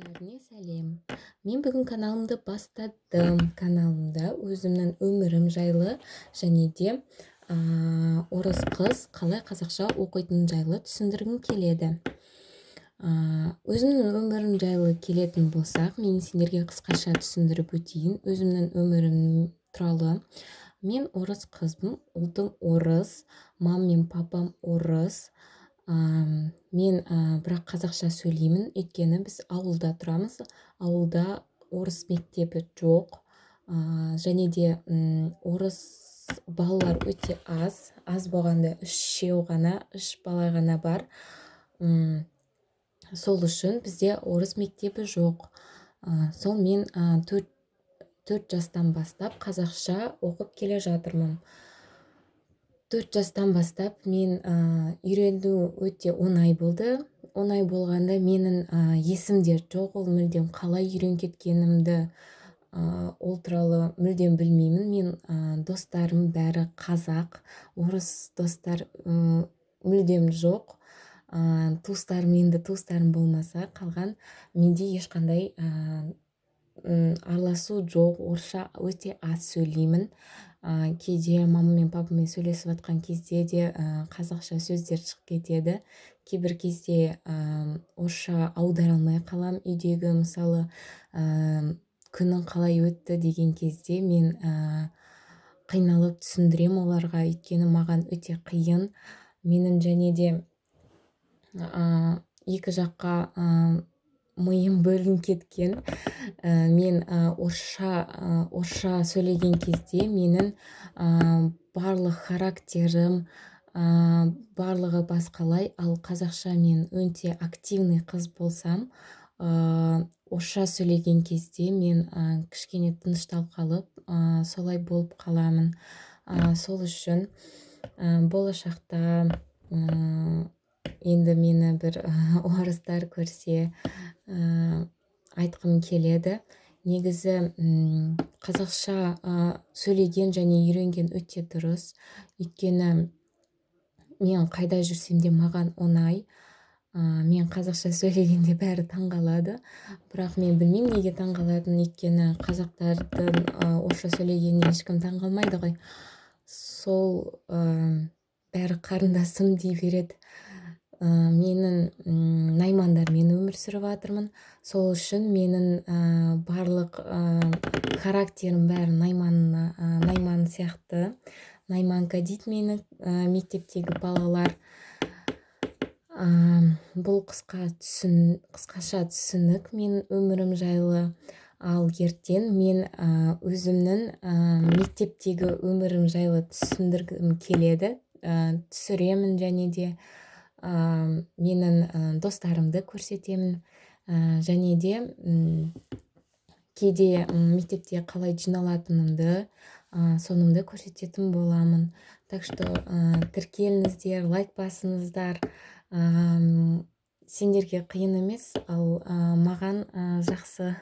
бәріне сәлем. Мен бүгін каналымды бастадым. Каналымда өзімнің өмірім жайлы және де орыс қыз қалай қазақша оқитын жайлы түсіндіргім келеді. Өзімнің өмірім жайлы келетін болсақ, мен сендерге қысқаша түсіндіріп өтейін. Өзімнің өмірім туралы. Мен орыс қызбын, ұлтым орыс, мам мен папам орыс. Мен бірақ қазақша сөйлеймін, өйткені біз ауылда тұрамыз. Ауылда орыс мектебі жоқ, және де орыс балалар өте аз болғанда үш бала ғана бар. Сол үшін бізде орыс мектебі жоқ. Сол мен 4 жастан бастап қазақша оқып келе жатырмын. 4 жастан бастап мен үйрену өте оңай болды. Оңай болғанда менің есімде жоқ, ол мүлдем қалай үйреніп кеткенімді ол туралы мүлдем білмеймін. Мен достарым бәрі қазақ, орыс достар мүлдем жоқ. Туыстарым болмаса қалған менде ешқандай араласу жоқ. Орысша өте аз сөйлеймін. Кейде мама мен папамен сөйлесіп жатқан кезде де қазақша сөздер шығып кетеді. Кейбір кезде орысша аудара алмай қалам. Үйдегі мысалы күнің қалай өтті деген кезде мен қиналып түсіндірем оларға, өйткені маған өте қиын. Менің және де екі жаққа миым бөлініп кеткен. Мен орысша сөйлеген кезде менің барлық характерім, барлығы басқалай, ал қазақша мен өте активный қыз болсам, орысша сөйлеген кезде мен кішкене тынышталып қалып, солай болып қаламын. Сол үшін болашақта енді мені бір орыстар көрсе айтқым келеді. Негізі қазақша сөйлеген және үйренген өте дұрыс. Өйткені мен қайда жүрсем де маған оңай. Мен қазақша сөйлегенде бәрі таңғалады. Бірақ мен білмеймін неге таңғалатынын, өйткені қазақтардың орысша сөйлегеніне ешкім таңғалмайды ғой. Сол бәрі қарындасым дей береді. Менің наймандармен өмір сүріп жатырмын. Сол үшін менің барлық характерім бәрі найман сияқты. Найманка дейді мені мектептегі балалар. Бұл қысқаша түсінік мен өмірім жайлы. Ал ертең мен өзімнің мектептегі өмірім жайлы түсіндіргім келеді. Түсіремін және де менің достарымды көрсетемін. Және де кейде мектепте қалай жиналатынымды, сонымды көрсететін боламын. Так что тіркеліңіздер, лайк басыңыздар. Сендерге қиын емес, ал маған жақсы.